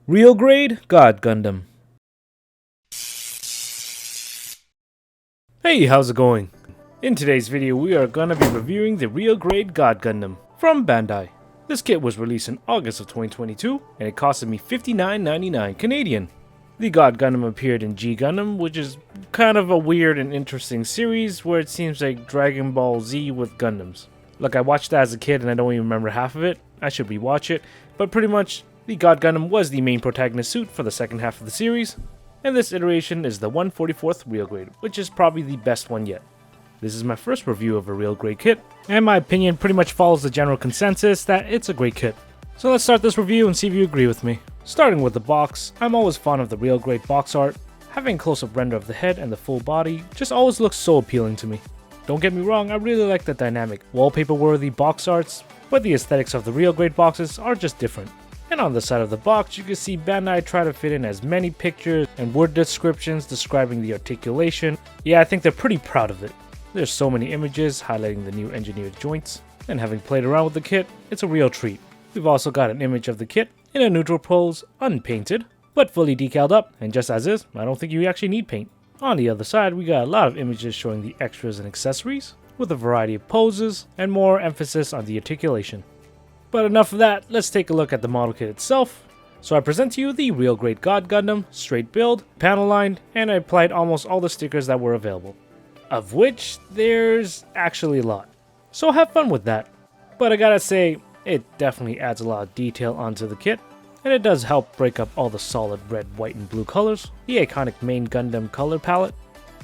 Real grade God Gundam. Hey, how's it going? In today's video we are gonna be reviewing the Real Grade God Gundam from Bandai. This kit was released in August of 2022 and it costed me $59.99 Canadian. The God Gundam appeared in G Gundam, which is kind of a weird and interesting series where it seems like Dragon Ball Z with Gundams. Look, I watched that as a kid and I don't even remember half of it. I should rewatch it, but pretty much the God Gundam was the main protagonist suit for the second half of the series, and this iteration is the 144th Real Grade, which is probably the best one yet. This is my first review of a Real Grade kit, and my opinion pretty much follows the general consensus that it's a great kit. So let's start this review and see if you agree with me. Starting with the box, I'm always fond of the Real Grade box art. Having a close-up render of the head and the full body just always looks so appealing to me. Don't get me wrong, I really like the dynamic, wallpaper-worthy box arts, but the aesthetics of the Real Grade boxes are just different. And on the side of the box, you can see Bandai try to fit in as many pictures and word descriptions describing the articulation. Yeah, I think they're pretty proud of it. There's so many images highlighting the new engineered joints, and having played around with the kit, it's a real treat. We've also got an image of the kit in a neutral pose, unpainted, but fully decaled up, and just as is, I don't think you actually need paint. On the other side, we got a lot of images showing the extras and accessories, with a variety of poses, and more emphasis on the articulation. But enough of that, let's take a look at the model kit itself. So I present to you the Real Grade God Gundam, straight build, panel lined, and I applied almost all the stickers that were available. Of which, there's actually a lot. So have fun with that. But I gotta say, it definitely adds a lot of detail onto the kit, and it does help break up all the solid red, white, and blue colors, the iconic main Gundam color palette.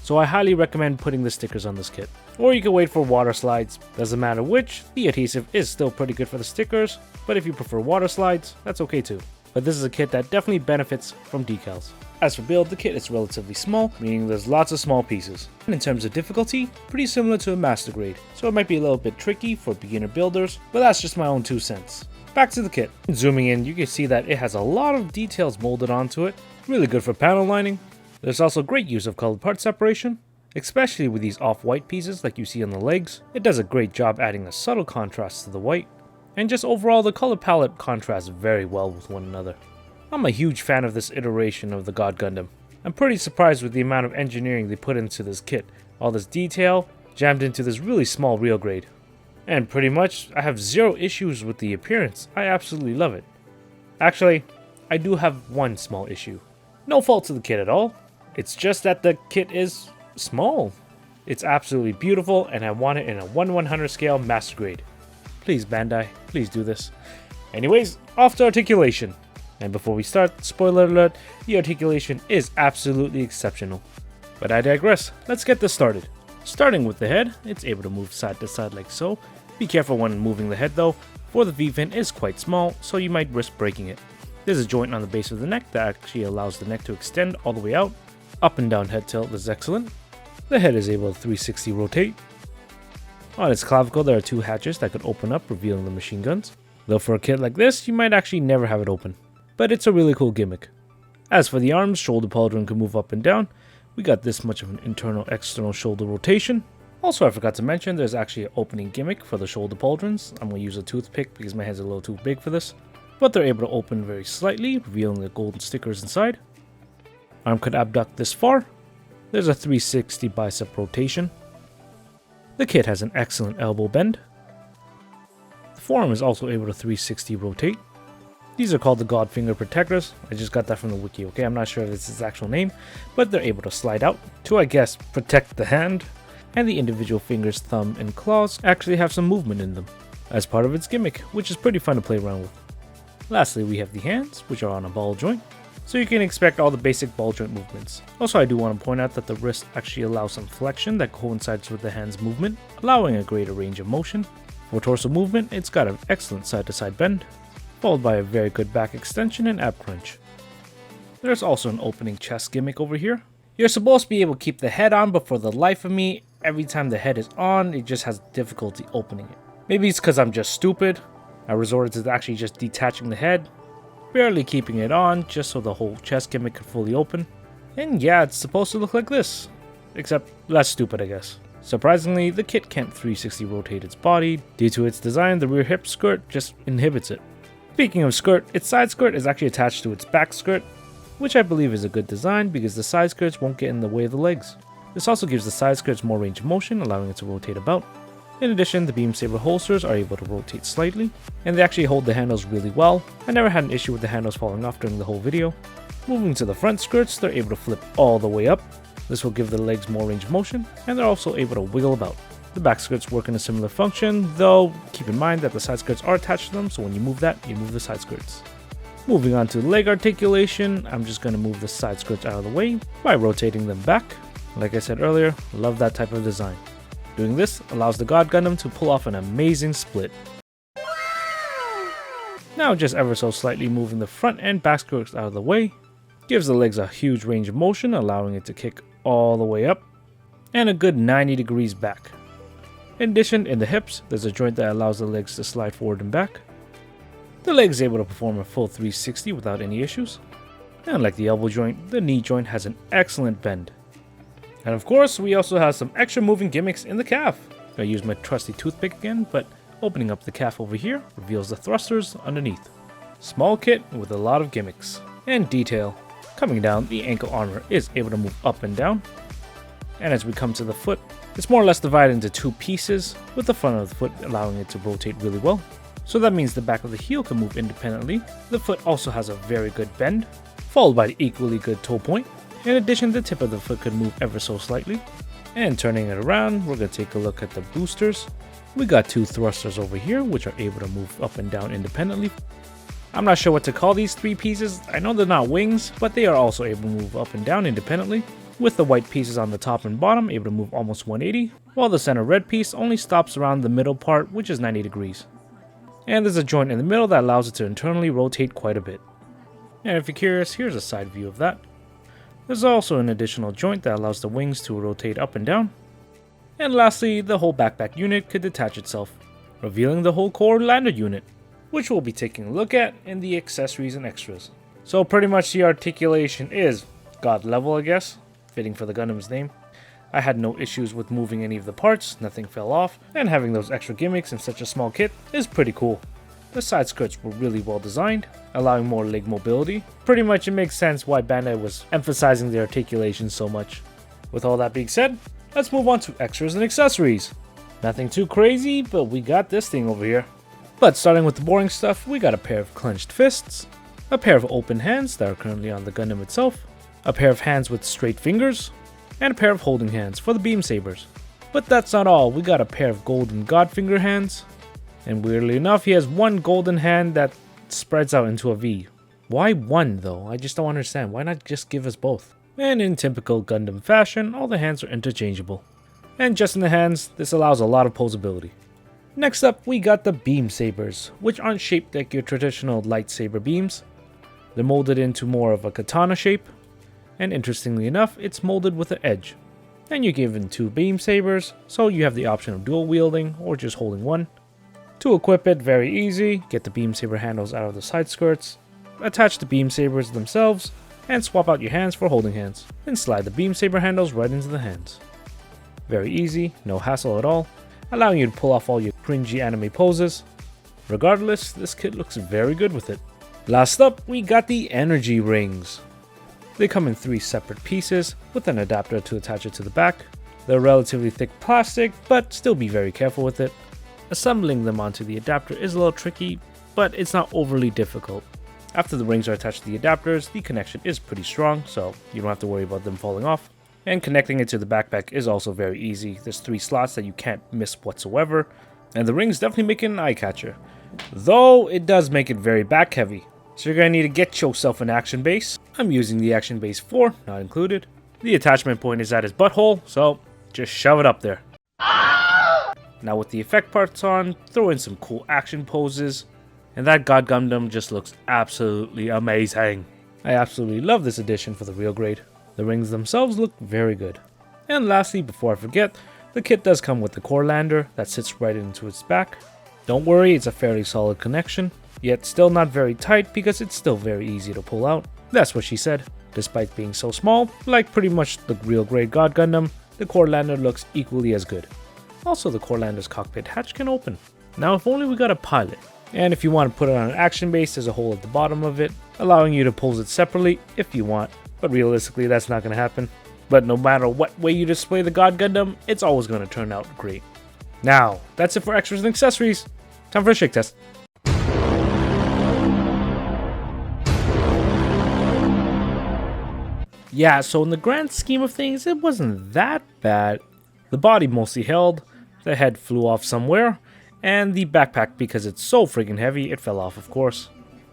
So I highly recommend putting the stickers on this kit. Or you can wait for water slides, doesn't matter which, the adhesive is still pretty good for the stickers, but if you prefer water slides, that's okay too. But this is a kit that definitely benefits from decals. As for build, the kit is relatively small, meaning there's lots of small pieces. And in terms of difficulty, pretty similar to a master grade, so it might be a little bit tricky for beginner builders, but that's just my own 2 cents. Back to the kit. Zooming in, you can see that it has a lot of details molded onto it, really good for panel lining. There's also great use of colored part separation, especially with these off-white pieces like you see on the legs. It does a great job adding a subtle contrast to the white, and just overall the color palette contrasts very well with one another. I'm a huge fan of this iteration of the God Gundam. I'm pretty surprised with the amount of engineering they put into this kit, all this detail jammed into this really small Real Grade. And pretty much, I have zero issues with the appearance. I absolutely love it. Actually, I do have one small issue. No fault to the kit at all. It's just that the kit is small. It's absolutely beautiful and I want it in a 1/100 scale master grade. Please Bandai, please do this. Anyways, off to articulation. And before we start, spoiler alert, the articulation is absolutely exceptional. But I digress, let's get this started. Starting with the head, it's able to move side to side like so. Be careful when moving the head though, for the V-fin is quite small, so you might risk breaking it. There's a joint on the base of the neck that actually allows the neck to extend all the way out. Up and down head tilt is excellent. The head is able to 360 rotate. On its clavicle there are 2 hatches that could open up, revealing the machine guns. Though for a kit like this, you might actually never have it open. But it's a really cool gimmick. As for the arms, shoulder pauldron can move up and down. We got this much of an internal-external shoulder rotation. Also, I forgot to mention there's actually an opening gimmick for the shoulder pauldrons. I'm going to use a toothpick because my head's a little too big for this. But they're able to open very slightly, revealing the golden stickers inside. Arm could abduct this far. There's a 360 bicep rotation. The kit has an excellent elbow bend. The forearm is also able to 360 rotate. These are called the God Finger Protectors. I just got that from the wiki, okay? I'm not sure if it's its actual name, but they're able to slide out to, I guess, protect the hand. And the individual fingers, thumb, and claws actually have some movement in them as part of its gimmick, which is pretty fun to play around with. Lastly, we have the hands, which are on a ball joint, so you can expect all the basic ball joint movements. Also, I do want to point out that the wrist actually allows some flexion that coincides with the hand's movement, allowing a greater range of motion. For torso movement, it's got an excellent side-to-side bend, followed by a very good back extension and ab crunch. There's also an opening chest gimmick over here. You're supposed to be able to keep the head on, but for the life of me, every time the head is on, it just has difficulty opening it. Maybe it's because I'm just stupid. I resorted to actually just detaching the head, barely keeping it on, just so the whole chest gimmick could fully open. And yeah, it's supposed to look like this, except less stupid, I guess. Surprisingly, the kit can't 360 rotate its body. Due to its design, the rear hip skirt just inhibits it. Speaking of skirt, its side skirt is actually attached to its back skirt, which I believe is a good design because the side skirts won't get in the way of the legs. This also gives the side skirts more range of motion, allowing it to rotate about. In addition, the beam saber holsters are able to rotate slightly, and they actually hold the handles really well. I never had an issue with the handles falling off during the whole video. Moving to the front skirts, they're able to flip all the way up. This will give the legs more range of motion, and they're also able to wiggle about. The back skirts work in a similar function, though keep in mind that the side skirts are attached to them, so when you move that, you move the side skirts. Moving on to leg articulation, I'm just going to move the side skirts out of the way by rotating them back. Like I said earlier, love that type of design. Doing this allows the God Gundam to pull off an amazing split. Now just ever so slightly moving the front and back skirts out of the way, gives the legs a huge range of motion, allowing it to kick all the way up, and a good 90 degrees back. In addition, in the hips, there's a joint that allows the legs to slide forward and back. The leg is able to perform a full 360 without any issues. And like the elbow joint, the knee joint has an excellent bend. And of course, we also have some extra moving gimmicks in the calf. I use my trusty toothpick again, but opening up the calf over here reveals the thrusters underneath. Small kit with a lot of gimmicks and detail. Coming down, the ankle armor is able to move up and down. And as we come to the foot, it's more or less divided into two pieces, with the front of the foot allowing it to rotate really well. So that means the back of the heel can move independently. The foot also has a very good bend, followed by the equally good toe point. In addition, the tip of the foot could move ever so slightly. And turning it around, we're going to take a look at the boosters. We got two thrusters over here, which are able to move up and down independently. I'm not sure what to call these three pieces. I know they're not wings, but they are also able to move up and down independently, with the white pieces on the top and bottom able to move almost 180, while the center red piece only stops around the middle part, which is 90 degrees. And there's a joint in the middle that allows it to internally rotate quite a bit. And if you're curious, here's a side view of that. There's also an additional joint that allows the wings to rotate up and down. And lastly, the whole backpack unit could detach itself, revealing the whole core lander unit, which we'll be taking a look at in the accessories and extras. So pretty much the articulation is God level, I guess, fitting for the Gundam's name. I had no issues with moving any of the parts, nothing fell off, and having those extra gimmicks in such a small kit is pretty cool. The side skirts were really well designed, allowing more leg mobility. Pretty much it makes sense why Bandai was emphasizing the articulation so much. With all that being said, let's move on to extras and accessories. Nothing too crazy, but we got this thing over here. But starting with the boring stuff, we got a pair of clenched fists, a pair of open hands that are currently on the Gundam itself, a pair of hands with straight fingers, and a pair of holding hands for the beam sabers. But that's not all, we got a pair of golden Godfinger hands, and weirdly enough, he has one golden hand that spreads out into a V. Why one though? I just don't understand. Why not just give us both? And in typical Gundam fashion, all the hands are interchangeable. And just in the hands, this allows a lot of posability. Next up, we got the beam sabers, which aren't shaped like your traditional lightsaber beams. They're molded into more of a katana shape, and interestingly enough, it's molded with an edge. And you're given two beam sabers, so you have the option of dual wielding or just holding one. To equip it, very easy, get the beam saber handles out of the side skirts, attach the beam sabers themselves, and swap out your hands for holding hands. Then slide the beam saber handles right into the hands. Very easy, no hassle at all, allowing you to pull off all your cringy anime poses. Regardless, this kit looks very good with it. Last up, we got the energy rings. They come in 3 separate pieces with an adapter to attach it to the back. They're relatively thick plastic, but still be very careful with it. Assembling them onto the adapter is a little tricky, but it's not overly difficult. After the rings are attached to the adapters, the connection is pretty strong, so you don't have to worry about them falling off. And connecting it to the backpack is also very easy. There's 3 slots that you can't miss whatsoever, and the rings definitely make it an eye catcher. Though it does make it very back heavy, so you're going to need to get yourself an action base. I'm using the action base 4, not included. The attachment point is at his butthole, so just shove it up there. Now with the effect parts on, throw in some cool action poses, and that God Gundam just looks absolutely amazing. I absolutely love this edition for the real grade. The rings themselves look very good. And lastly, before I forget, the kit does come with the core lander that sits right into its back. Don't worry, it's a fairly solid connection, yet still not very tight because it's still very easy to pull out. That's what she said. Despite being so small, like pretty much the real grade God Gundam, the core lander looks equally as good. Also, the core lander's cockpit hatch can open. Now if only we got a pilot. And if you want to put it on an action base, there's a hole at the bottom of it, allowing you to pose it separately if you want. But realistically, that's not going to happen. But no matter what way you display the God Gundam, it's always going to turn out great. Now, that's it for extras and accessories. Time for a shake test. Yeah, so in the grand scheme of things, it wasn't that bad. The body mostly held, the head flew off somewhere, and the backpack, because it's so friggin' heavy, it fell off, of course.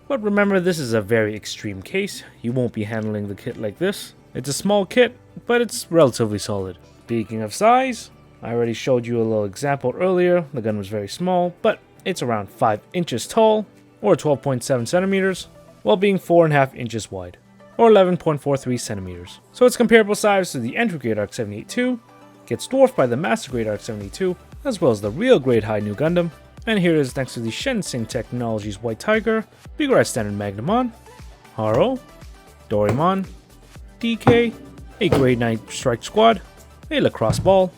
But remember, this is a very extreme case. You won't be handling the kit like this. It's a small kit, but it's relatively solid. Speaking of size, I already showed you a little example earlier. The gun was very small, but it's around 5 inches tall, or 12.7 centimeters, while being 4.5 inches wide, or 11.43 centimeters. So it's comparable size to the entry grade Arc 78-2, gets dwarfed by the master grade Arc 72, as well as the real grade high new Gundam, and here it is next to the Shensing Technologies White Tiger, Bigger Standard Magnamon, Haro, Doraemon, DK, a grade 9 Strike Squad, a lacrosse ball,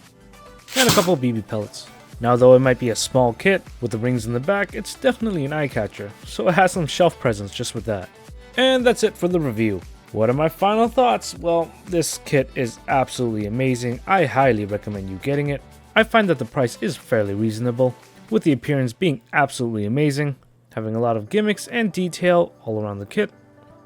and a couple of BB pellets. Now though it might be a small kit with the rings in the back, it's definitely an eye catcher, so it has some shelf presence just with that. And that's it for the review. What are my final thoughts? Well, this kit is absolutely amazing. I highly recommend you getting it. I find that the price is fairly reasonable, with the appearance being absolutely amazing, having a lot of gimmicks and detail all around the kit,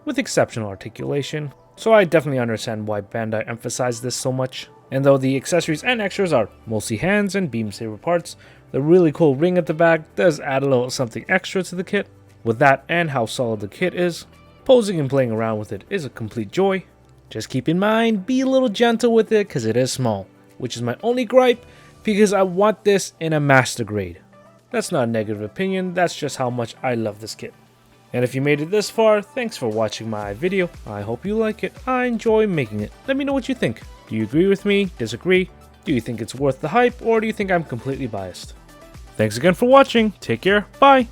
with exceptional articulation. So I definitely understand why Bandai emphasized this so much. And though the accessories and extras are mostly hands and beam saber parts, the really cool ring at the back does add a little something extra to the kit. With that and how solid the kit is, posing and playing around with it is a complete joy. Just keep in mind, be a little gentle with it because it is small, which is my only gripe because I want this in a master grade. That's not a negative opinion, that's just how much I love this kit. And if you made it this far, thanks for watching my video. I hope you like it. I enjoy making it. Let me know what you think. Do you agree with me? Disagree? Do you think it's worth the hype, or do you think I'm completely biased? Thanks again for watching. Take care. Bye.